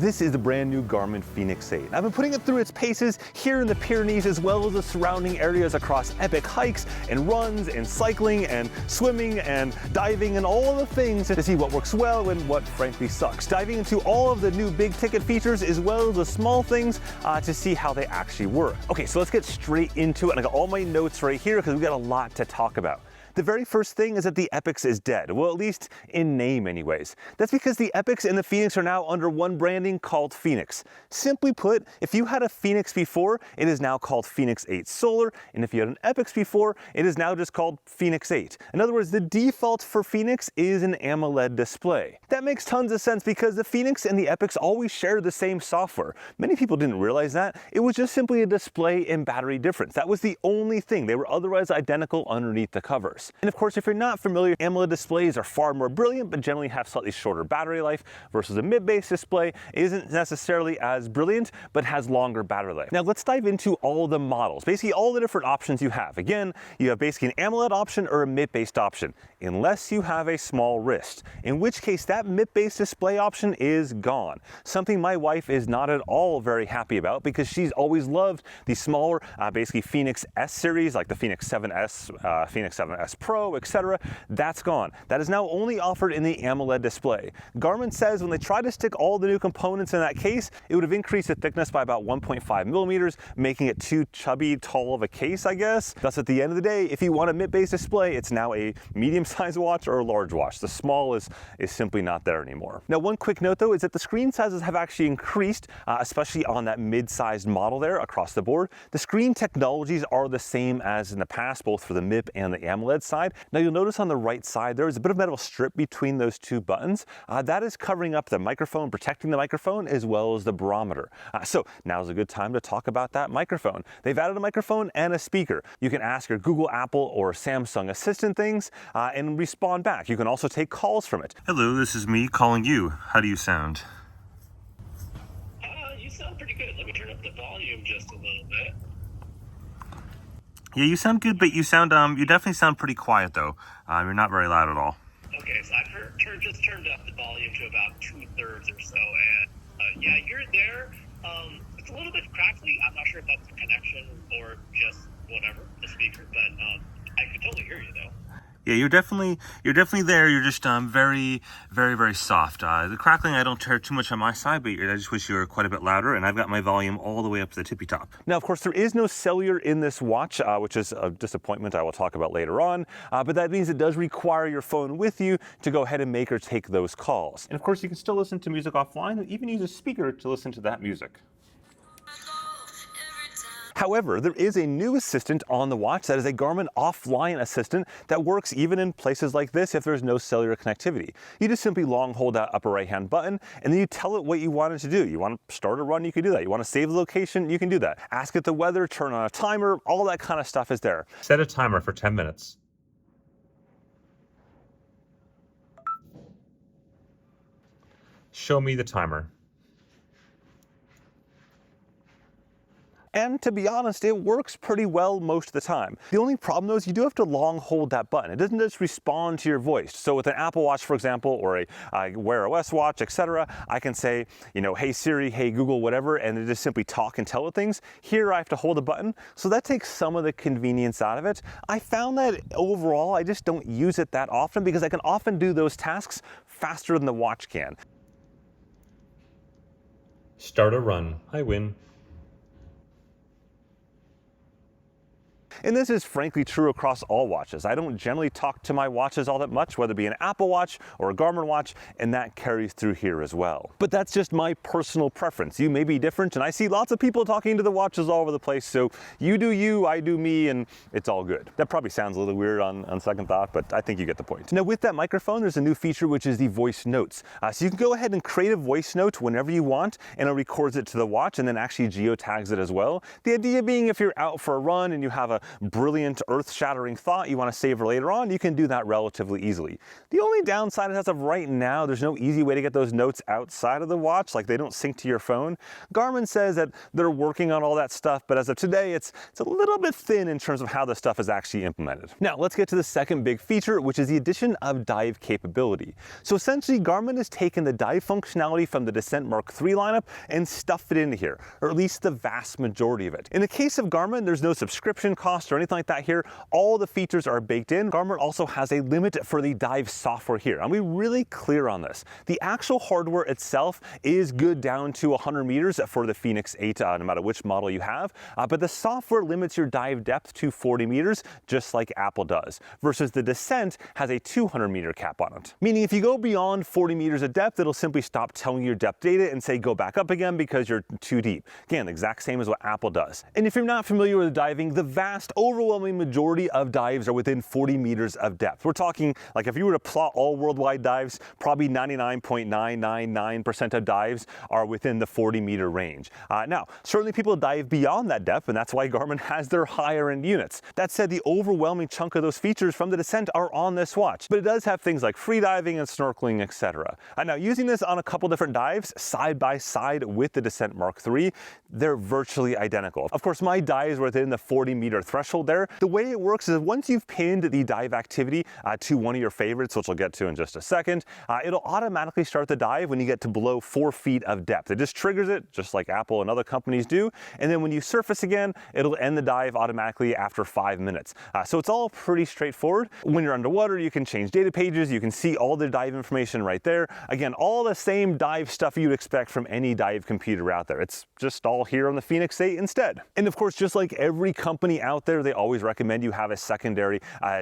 This is the brand new Garmin Fenix 8. I've been putting it through its paces here in the Pyrenees as well as the surrounding areas across epic hikes and runs and cycling and swimming and diving and all the things to see what works well and what frankly sucks. Diving into all of the new big ticket features as well as the small things to see how they actually work. Okay, so let's get straight into it. And I got all my notes right here because we've got a lot to talk about. The very first thing is that the Epix is dead, well at least in name anyways. That's because the Epix and the Fenix are now under one branding called Fenix. Simply put, if you had a Fenix before, it is now called Fenix 8 Solar, and if you had an Epix before, it is now just called Fenix 8. In other words, the default for Fenix is an AMOLED display. That makes tons of sense because the Fenix and the Epix always share the same software. Many people didn't realize that. It was just simply a display and battery difference. That was the only thing. They were otherwise identical underneath the covers. And of course, if you're not familiar, AMOLED displays are far more brilliant, but generally have slightly shorter battery life versus a MIP-based display isn't necessarily as brilliant, but has longer battery life. Now let's dive into all the models, basically all the different options you have. Again, you have basically an AMOLED option or a MIP-based option, unless you have a small wrist, in which case that MIP-based display option is gone. Something my wife is not at all very happy about because she's always loved the smaller, basically Fenix S series, like the Fenix 7S, Fenix 7S Pro, etc. That's gone. That is now only offered in the AMOLED display. Garmin says when they tried to stick all the new components in that case, it would have increased the thickness by about 1.5 millimeters, making it too chubby, tall of a case, I guess. Thus, at the end of the day, if you want a MIP-based display, it's now a medium-sized watch or a large watch. The small is simply not there anymore. Now, one quick note though is that the screen sizes have actually increased, especially on that mid-sized model there across the board. The screen technologies are the same as in the past, both for the MIP and the AMOLED side. Now you'll notice on the right side there is a bit of metal strip between those two buttons. That is covering up the microphone, protecting the microphone as well as the barometer. So now's a good time to talk about that microphone. They've added a microphone and a speaker. You can ask your Google, Apple, or Samsung Assistant things and respond back. You can also take calls from it. Hello, this is me calling you. How do you sound? You sound pretty good. Let me turn up the volume just a little bit. Yeah, you sound good, but you sound, you definitely sound pretty quiet though. You're not very loud at all. Okay, so I've just turned up the volume to about 2/3 or so, and yeah, you're there. It's a little bit crackly. I'm not sure if that's the connection or just whatever, the speaker, but I can totally hear you though. Yeah, you're definitely there. You're just very, very soft. The crackling I don't hear too much on my side, but I just wish you were quite a bit louder. And I've got my volume all the way up to the tippy top. Now, of course, there is no cellular in this watch, which is a disappointment I will talk about later on. But that means it does require your phone with you to go ahead and make or take those calls. And of course, you can still listen to music offline and even use a speaker to listen to that music. However, there is a new assistant on the watch that is a Garmin offline assistant that works even in places like this if there's no cellular connectivity. You just simply long hold that upper right hand button and then you tell it what you want it to do. You want to start a run, you can do that. You want to save the location, you can do that. Ask it the weather, turn on a timer, all that kind of stuff is there. Set a timer for 10 minutes. Show me the timer. And to be honest, it works pretty well most of the time. The only problem though is you do have to long hold that button. It doesn't just respond to your voice. So with an Apple Watch, for example, or a Wear OS watch, etc., I can say, you know, hey Siri, hey Google, whatever, and it just simply talk and tell it things. Here I have to hold a button, so that takes some of the convenience out of it. I found that overall, I just don't use it that often because I can often do those tasks faster than the watch can. Start a run. I win. And this is frankly true across all watches. I don't generally talk to my watches all that much, whether it be an Apple Watch or a Garmin watch, and that carries through here as well. But that's just my personal preference. You may be different, and I see lots of people talking to the watches all over the place, so you do you, I do me, and it's all good. That probably sounds a little weird on second thought, but I think you get the point. Now with that microphone, there's a new feature which is the voice notes. So you can go ahead and create a voice note whenever you want, and it records it to the watch and then actually geotags it as well. The idea being if you're out for a run and you have a brilliant earth-shattering thought you want to save for later on, you can do that relatively easily. The only downside is as of right now, there's no easy way to get those notes outside of the watch, like they don't sync to your phone. Garmin says that they're working on all that stuff, but as of today, it's a little bit thin in terms of how the stuff is actually implemented. Now, let's get to the second big feature, which is the addition of dive capability. So essentially, Garmin has taken the dive functionality from the Descent Mark III lineup and stuffed it into here, or at least the vast majority of it. In the case of Garmin, there's no subscription cost or anything like that here. All the features are baked in. Garmin also has a limit for the dive software here. I'll be really clear on this. The actual hardware itself is good down to 100 meters for the Fenix 8, no matter which model you have, but the software limits your dive depth to 40 meters, just like Apple does, versus the Descent has a 200 meter cap on it. Meaning if you go beyond 40 meters of depth, it'll simply stop telling you your depth data and say go back up again because you're too deep. Again, the exact same as what Apple does. And if you're not familiar with diving, the vast overwhelming majority of dives are within 40 meters of depth. We're talking like if you were to plot all worldwide dives, probably 99.999% of dives are within the 40 meter range. Now, certainly people dive beyond that depth, and that's why Garmin has their higher end units. That said, the overwhelming chunk of those features from the Descent are on this watch, but it does have things like free diving and snorkeling, etc. Now, using this on a couple different dives side by side with the Descent Mark III, they're virtually identical. Of course, my dives were within the 40 meter threshold there. The way it works is once you've pinned the dive activity to one of your favorites, which we'll get to in just a second, it'll automatically start the dive when you get to below 4 feet of depth. It just triggers it, just like Apple and other companies do. And then when you surface again, it'll end the dive automatically after 5 minutes. So it's all pretty straightforward. When you're underwater, you can change data pages. You can see all the dive information right there. Again, all the same dive stuff you'd expect from any dive computer out there. It's just all here on the Fenix 8 instead. And of course, just like every company out there, they always recommend you have a secondary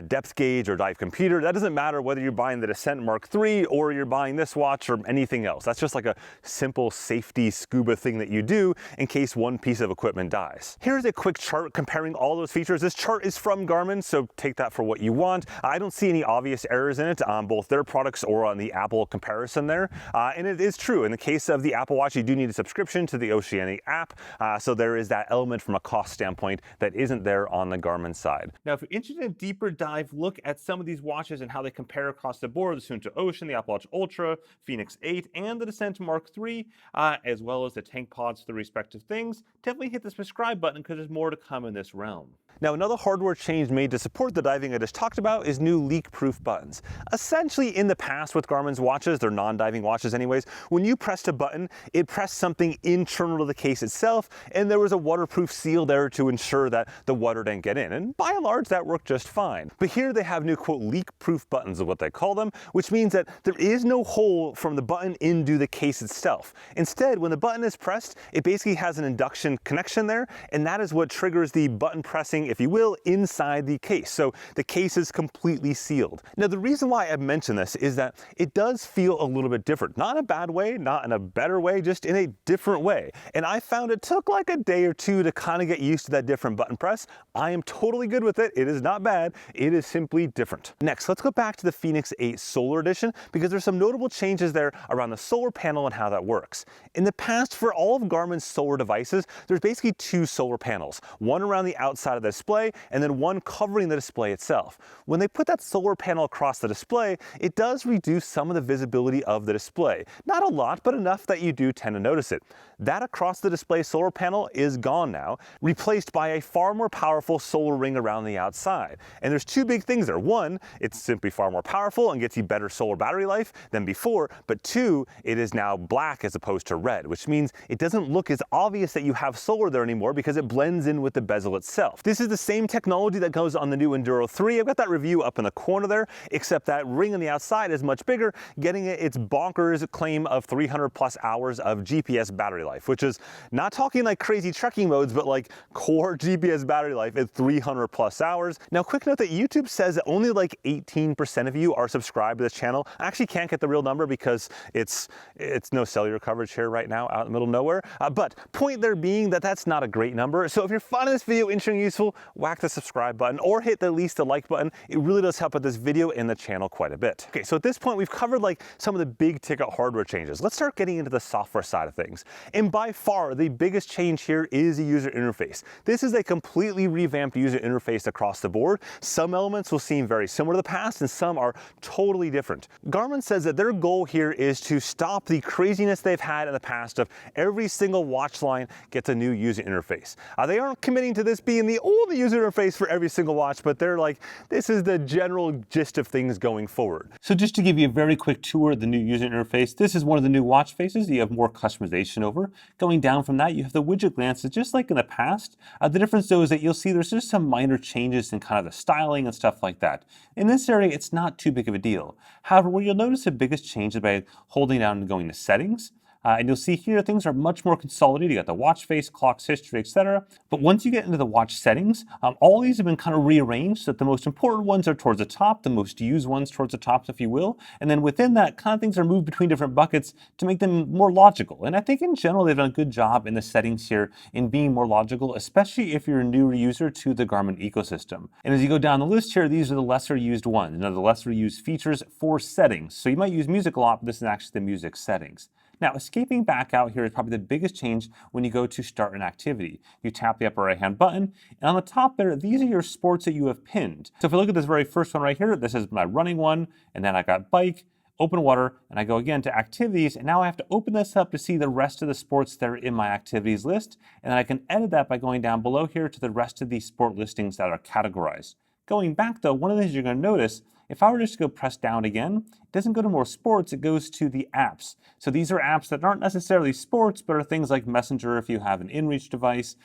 depth gauge or dive computer. That doesn't matter whether you're buying the Descent Mark III or you're buying this watch or anything else. That's just like a simple safety scuba thing that you do in case one piece of equipment dies. Here's a quick chart comparing all those features. This chart is from Garmin, so take that for what you want. I don't see any obvious errors in it on both their products or on the Apple comparison there. And it is true. In the case of the Apple Watch, you do need a subscription to the Oceanic app. So there is that element from a cost standpoint that isn't there on the Garmin side. Now, if you're interested in a deeper dive look at some of these watches and how they compare across the board, the Suunto Ocean, the Apple Watch Ultra, Fenix 8, and the Descent Mark III, as well as the tank pods for the respective things, definitely hit the subscribe button because there's more to come in this realm. Now, another hardware change made to support the diving I just talked about is new leak-proof buttons. Essentially, in the past with Garmin's watches, they're non-diving watches anyways, when you pressed a button, it pressed something internal to the case itself, and there was a waterproof seal there to ensure that the water didn't get in. And by and large, that worked just fine. But here they have new, quote, leak-proof buttons is what they call them, which means that there is no hole from the button into the case itself. Instead, when the button is pressed, it basically has an induction connection there, and that is what triggers the button pressing, if you will, inside the case. So the case is completely sealed. Now, the reason why I mention this is that it does feel a little bit different. Not in a bad way, not in a better way, just in a different way. And I found it took like a day or two to kind of get used to that different button press. I am totally good with it. It is not bad. It is simply different. Next, let's go back to the Fenix 8 Solar Edition because there's some notable changes there around the solar panel and how that works. In the past, for all of Garmin's solar devices, there's basically two solar panels, one around the outside of the display and then one covering the display itself. When they put that solar panel across the display, it does reduce some of the visibility of the display. Not a lot, but enough that you do tend to notice it. That across the display solar panel is gone now, replaced by a far more powerful solar ring around the outside. And there's two big things there. One, it's simply far more powerful and gets you better solar battery life than before, but two, it is now black as opposed to red, which means it doesn't look as obvious that you have solar there anymore because it blends in with the bezel itself. This is the same technology that goes on the new Enduro 3. I've got that review up in the corner there, except that ring on the outside is much bigger, getting it its bonkers claim of 300 plus hours of GPS battery life, which is not talking like crazy trekking modes, but like core GPS battery life at 300 plus hours. Now, quick note that YouTube says that only like 18% of you are subscribed to this channel. I actually can't get the real number because it's no cellular coverage here right now out in the middle of nowhere. But point there being that that's not a great number. So if you're finding this video interesting and useful, whack the subscribe button or hit at least the like button. It really does help with this video and the channel quite a bit. Okay, so at this point, we've covered like some of the big ticket hardware changes. Let's start getting into the software side of things. And by far, the biggest change here is the user interface. This is a completely revamped user interface across the board. Some elements will seem very similar to the past and some are totally different. Garmin says that their goal here is to stop the craziness they've had in the past of every single watch line gets a new user interface. They aren't committing to this being the only user interface for every single watch, but they're like, this is the general gist of things going forward. So just to give you a very quick tour of the new user interface, this is one of the new watch faces that you have more customization over. Going down from that, you have the widget glances just like in the past. The difference though is that you'll see there's just some minor changes in kind of the styling and stuff like that. In this area, it's not too big of a deal. However, where you'll notice the biggest change is by holding down and going to settings. And you'll see here things are much more consolidated. You got the watch face, clock's history, etc. But once you get into the watch settings, all these have been kind of rearranged so that the most important ones are towards the top, the most used ones towards the top, if you will. And then within that, kind of things are moved between different buckets to make them more logical. And I think in general, they've done a good job in the settings here in being more logical, especially if you're a newer user to the Garmin ecosystem. And as you go down the list here, these are the lesser used ones, the lesser used features for settings. So you might use music a lot, but this is actually the music settings. Now, escaping back out here is probably the biggest change when you go to start an activity. You tap the upper right-hand button, and on the top there, these are your sports that you have pinned. So if I look at this very first one right here, this is my running one, and then I got bike, open water, and I go again to activities, and now I have to open this up to see the rest of the sports that are in my activities list, and then I can edit that by going down below here to the rest of these sport listings that are categorized. Going back though, one of the things you're going to notice, if I were just to go press down again, it doesn't go to more sports, it goes to the apps. So these are apps that aren't necessarily sports, but are things like Messenger if you have an inReach device,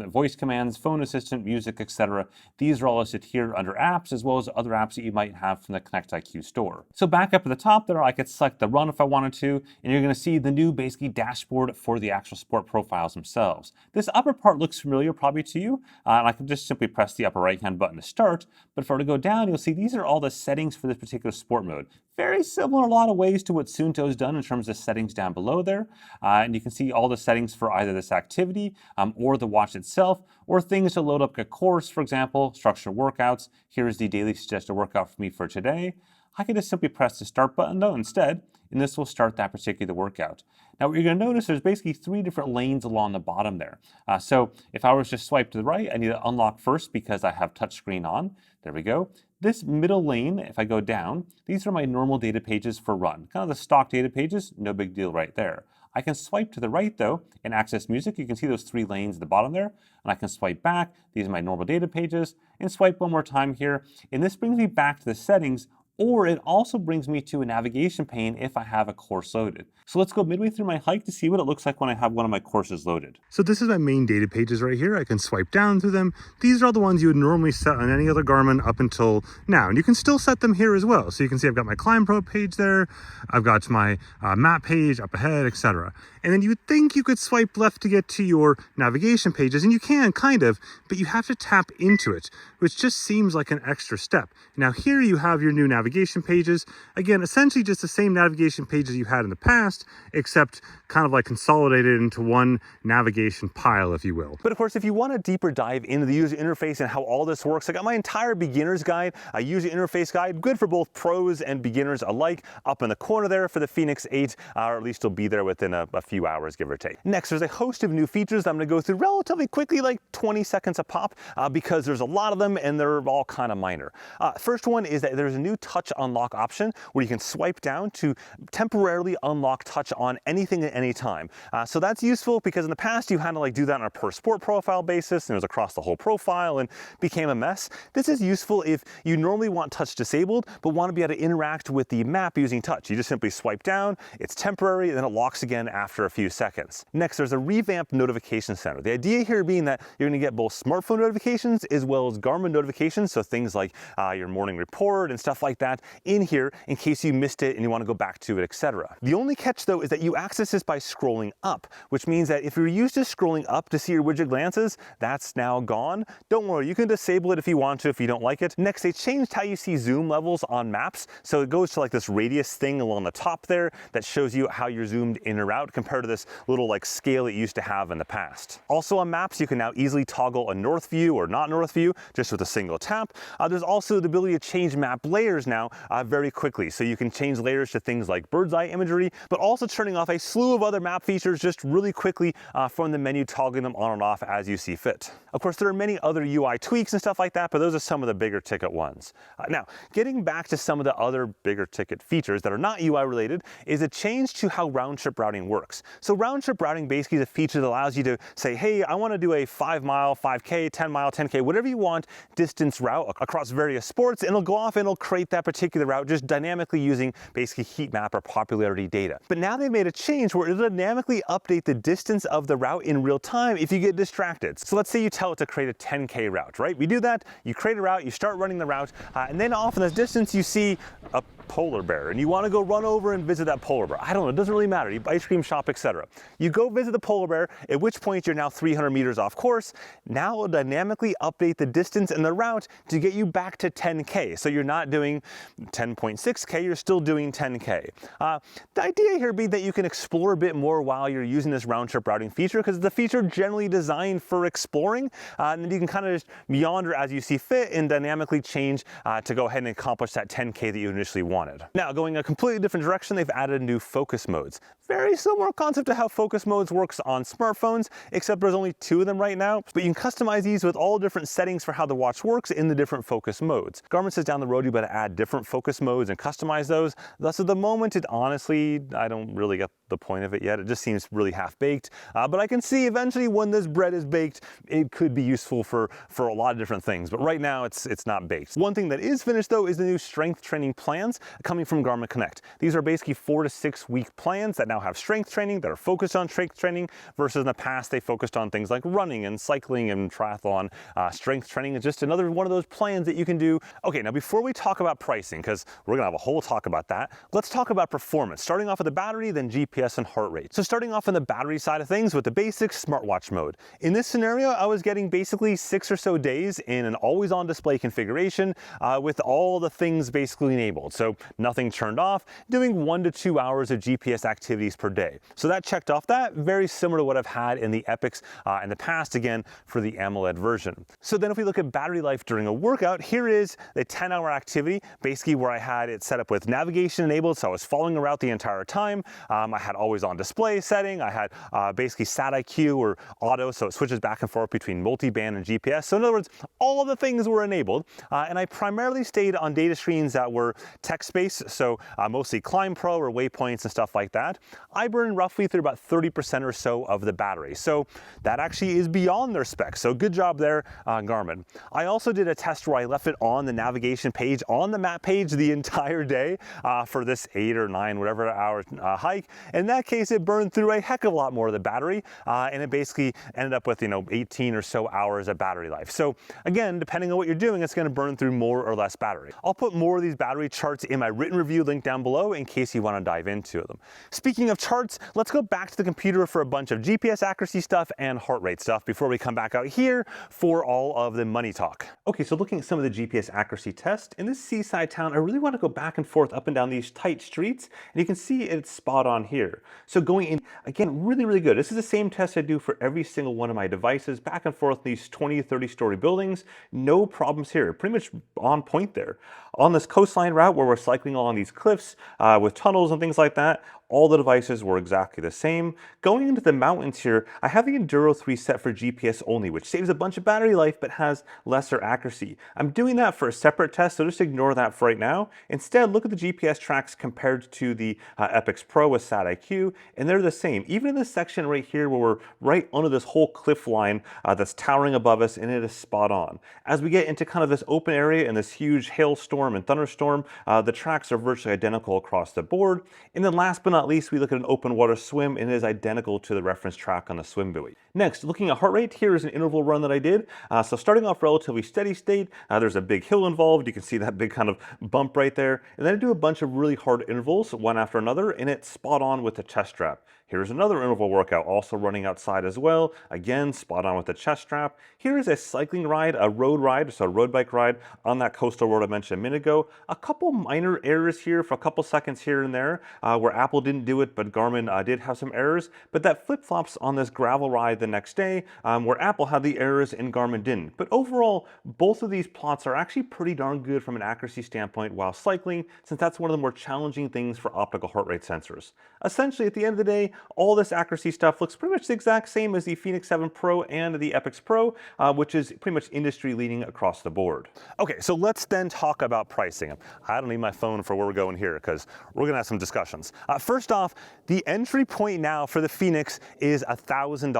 voice commands, phone assistant, music, etc. These are all listed here under apps, as well as other apps that you might have from the Connect IQ store. So back up at the top there, I could select the run if I wanted to, and you're going to see the new basically dashboard for the actual sport profiles themselves. This upper part looks familiar probably to you, and I can just simply press the upper right-hand button to start, but if I were to go down, you'll see these are all the settings for this particular sport mode. Very similar in a lot of ways to what Suunto's done in terms of settings down below there. And you can see all the settings for either this activity or the watch itself, or things to load up a course, for example, structured workouts. Here's the daily suggested workout for me for today. I can just simply press the start button though instead, and this will start that particular workout. Now what you're going to notice, there's basically 3 different lanes along the bottom there. So if I was to swipe to the right, I need to unlock first because I have touchscreen on. There we go. This middle lane, if I go down, these are my normal data pages for run. Kind of the stock data pages, no big deal right there. I can swipe to the right though and access music. You can see those 3 lanes at the bottom there. And I can swipe back. These are my normal data pages. And swipe one more time here. And this brings me back to the settings, or it also brings me to a navigation pane if I have a course loaded. So let's go midway through my hike to see what it looks like when I have one of my courses loaded. So this is my main data pages right here. I can swipe down through them. These are all the ones you would normally set on any other Garmin up until now. And you can still set them here as well. So you can see I've got my Climb Pro page there. I've got my map page up ahead, etc. And then you would think you could swipe left to get to your navigation pages, and you can kind of, but you have to tap into it, which just seems like an extra step. Now here you have your new navigation pages. Again, essentially just the same navigation pages you had in the past, except kind of like consolidated into one navigation pile, if you will. But of course, if you want a deeper dive into the user interface and how all this works, I got my entire beginner's guide, a user interface guide, good for both pros and beginners alike, up in the corner there for the Fenix 8, or at least it'll be there within a few hours, give or take. Next, there's a host of new features that I'm gonna go through relatively quickly, like 20 seconds a pop, because there's a lot of them and they're all kind of minor. First one is that there's a new touch unlock option where you can swipe down to temporarily unlock touch on anything at any time. So that's useful because in the past you had to like do that on a per sport profile basis, and it was across the whole profile and became a mess. This is useful if you normally want touch disabled but want to be able to interact with the map using touch. You just simply swipe down, it's temporary, and then it locks again after a few seconds. Next, there's a revamped notification center. The idea here being that you're going to get both smartphone notifications as well as Garmin notifications, so things like your morning report and stuff like that in here in case you missed it and you want to go back to it, etc. The only catch though is that you access this by scrolling up, which means that if you're used to scrolling up to see your widget glances, that's now gone. Don't worry, you can disable it if you want to, if you don't like it. Next, they changed how you see zoom levels on maps. So it goes to like this radius thing along the top there that shows you how you're zoomed in or out compared to this little like scale it used to have in the past. Also on maps, you can now easily toggle a north view or not north view just with a single tap. There's also the ability to change map layers now very quickly. So you can change layers to things like bird's eye imagery, but also turning off a slew of other map features just really quickly from the menu, toggling them on and off as you see fit. Of course, there are many other UI tweaks and stuff like that, but those are some of the bigger ticket ones. Now, getting back to some of the other bigger ticket features that are not UI related is a change to how round-trip routing works. So round-trip routing basically is a feature that allows you to say, hey, I want to do a 5-mile, 5K, 10-mile, 10K, whatever you want distance route across various sports, and it'll go off and it'll create that particular route just dynamically using basically heat map or popularity data. But now they've made a change where it'll dynamically update the distance of the route in real time if you get distracted. So let's say you tell it to create a 10K route, right? We do that, you create a route, you start running the route, and then off in this distance you see a polar bear and you want to go run over and visit that polar bear. I don't know, it doesn't really matter. You ice cream shop, etc. You go visit the polar bear, at which point you're now 300 meters off course. Now it'll dynamically update the distance and the route to get you back to 10K. So you're not doing 10.6K, you're still doing 10K. The idea here being that you can explore a bit more while you're using this round trip routing feature, because the feature generally designed for exploring, and then you can kind of just meander as you see fit and dynamically change to go ahead and accomplish that 10K that you initially wanted. Now, going a completely different direction, they've added new focus modes. Very similar concept to how focus modes works on smartphones, except there's only 2 of them right now, but you can customize these with all different settings for how the watch works in the different focus modes. Garmin says down the road you better add different focus modes and customize those. Thus, at the moment, honestly, I don't really get the point of it yet. It just seems really half-baked, but I can see eventually when this bread is baked, it could be useful for a lot of different things, but right now it's not baked. One thing that is finished though is the new strength training plans coming from Garmin Connect. These are basically 4 to 6 week plans that now have strength training, that are focused on strength training, versus in the past they focused on things like running and cycling and triathlon. Strength training is just another one of those plans that you can do. Okay, now before we talk about pricing, because we're gonna have a whole talk about that, let's talk about performance, starting off with the battery, then GPS and heart rate. So starting off on the battery side of things with the basic smartwatch mode. In this scenario, I was getting basically 6 or so days in an always on display configuration with all the things basically enabled. So nothing turned off, doing 1 to 2 hours of GPS activities per day. So that checked off that, very similar to what I've had in the Epix in the past, again, for the AMOLED version. So then if we look at battery life during a workout, here is the 10-hour activity, basically where I had it set up with navigation enabled, so I was following a route the entire time. I had always on display setting, I had basically sat IQ or auto, so it switches back and forth between multi-band and GPS. So in other words, all of the things were enabled, and I primarily stayed on data screens that were text-based, so mostly Climb Pro or waypoints and stuff like that. I burned roughly through about 30% or so of the battery, so that actually is beyond their specs, so good job there, Garmin. I also did a test where I left it on the navigation page, on the map page the entire day for this 8 or 9, whatever hour hike. In that case, it burned through a heck of a lot more of the battery, and it basically ended up with 18 or so hours of battery life. So again, depending on what you're doing, it's going to burn through more or less battery. I'll put more of these battery charts in my written review link down below in case you want to dive into them. Speaking of charts, let's go back to the computer for a bunch of GPS accuracy stuff and heart rate stuff before we come back out here for all of the money talk. Okay, so looking at some of the GPS accuracy tests, in this seaside town, I really want to go back and forth up and down these tight streets, and you can see it's spot on here. So going in, again, really, really good. This is the same test I do for every single one of my devices, back and forth these 20, 30-story buildings. No problems here, pretty much on point there. On this coastline route where we're cycling along these cliffs with tunnels and things like that, all the devices were exactly the same. Going into the mountains here, I have the Enduro 3 set for GPS only, which saves a bunch of battery life but has lesser accuracy. I'm doing that for a separate test, so just ignore that for right now. Instead, look at the GPS tracks compared to the Epix Pro with Sat IQ, and they're the same. Even in this section right here where we're right under this whole cliff line that's towering above us, and it is spot on. As we get into kind of this open area and this huge hailstorm and thunderstorm, the tracks are virtually identical across the board. And then last but not least, we look at an open water swim, and it is identical to the reference track on the swim buoy. Next, looking at heart rate, here is an interval run that I did. So starting off relatively steady state, there's a big hill involved. You can see that big kind of bump right there. And then I do a bunch of really hard intervals, one after another, and it's spot on with the chest strap. Here's another interval workout, also running outside as well. Again, spot on with the chest strap. Here is a cycling ride, a road ride, so a road bike ride on that coastal road I mentioned a minute ago. A couple minor errors here for a couple seconds here and there, where Apple didn't do it, but Garmin did have some errors. But that flip-flops on this gravel ride the next day, where Apple had the errors and Garmin didn't. But overall, both of these plots are actually pretty darn good from an accuracy standpoint while cycling, since that's one of the more challenging things for optical heart rate sensors. Essentially, at the end of the day, all this accuracy stuff looks pretty much the exact same as the Fenix 7 Pro and the Epix Pro, which is pretty much industry leading across the board. Okay, so let's then talk about pricing. I don't need my phone for where we're going here because we're gonna have some discussions. First off, the entry point now for the Fenix is $1,000.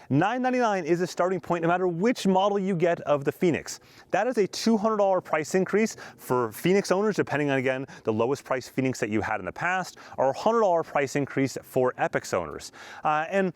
$999 is a starting point no matter which model you get of the Fenix. That is a $200 price increase for Fenix owners, depending on, again, the lowest price Fenix that you had in the past, or a $100 price increase for Epix owners. And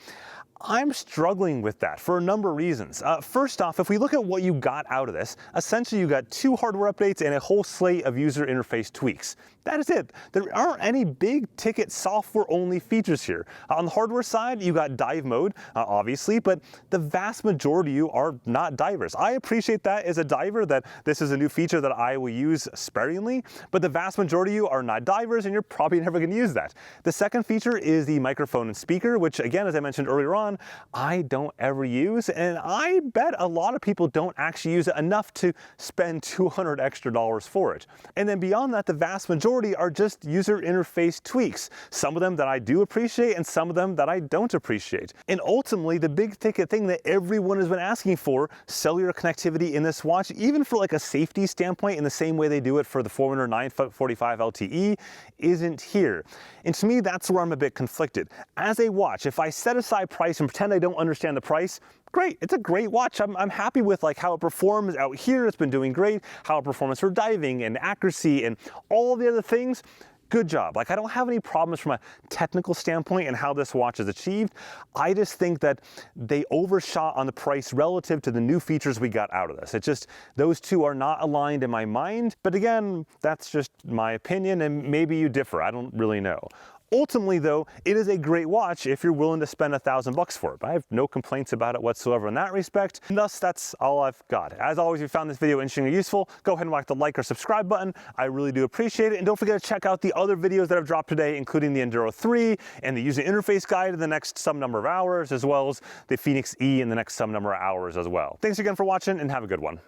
I'm struggling with that for a number of reasons. First off, if we look at what you got out of this, essentially you got 2 hardware updates and a whole slate of user interface tweaks. That is it. There aren't any big ticket software only features here. On the hardware side, you got dive mode, obviously, but the vast majority of you are not divers. I appreciate that as a diver, that this is a new feature that I will use sparingly, but the vast majority of you are not divers and you're probably never gonna use that. The second feature is the microphone and speaker, which again, as I mentioned earlier on, I don't ever use, and I bet a lot of people don't actually use it enough to spend $200 extra for it. And then beyond that, the vast majority are just user interface tweaks. Some of them that I do appreciate and some of them that I don't appreciate. And ultimately, the big ticket thing that everyone has been asking for, cellular connectivity in this watch, even for like a safety standpoint in the same way they do it for the Forerunner 945 LTE, isn't here. And to me, that's where I'm a bit conflicted. As a watch, if I set aside price and pretend I don't understand the price, great, it's a great watch. I'm happy with like how it performs out here. It's been doing great. How it performs for diving and accuracy and all the other things. Good job. Like, I don't have any problems from a technical standpoint and how this watch is achieved. I just think that they overshot on the price relative to the new features we got out of this. It just, those two are not aligned in my mind. But again, that's just my opinion and maybe you differ. I don't really know. Ultimately though, it is a great watch if you're willing to spend $1,000 for it. I have no complaints about it whatsoever in that respect. And thus, that's all I've got. As always, if you found this video interesting or useful, go ahead and whack the like or subscribe button. I really do appreciate it. And don't forget to check out the other videos that I've dropped today, including the Enduro 3 and the user interface guide in the next some number of hours, as well as the Fenix E in the next some number of hours as well. Thanks again for watching and have a good one.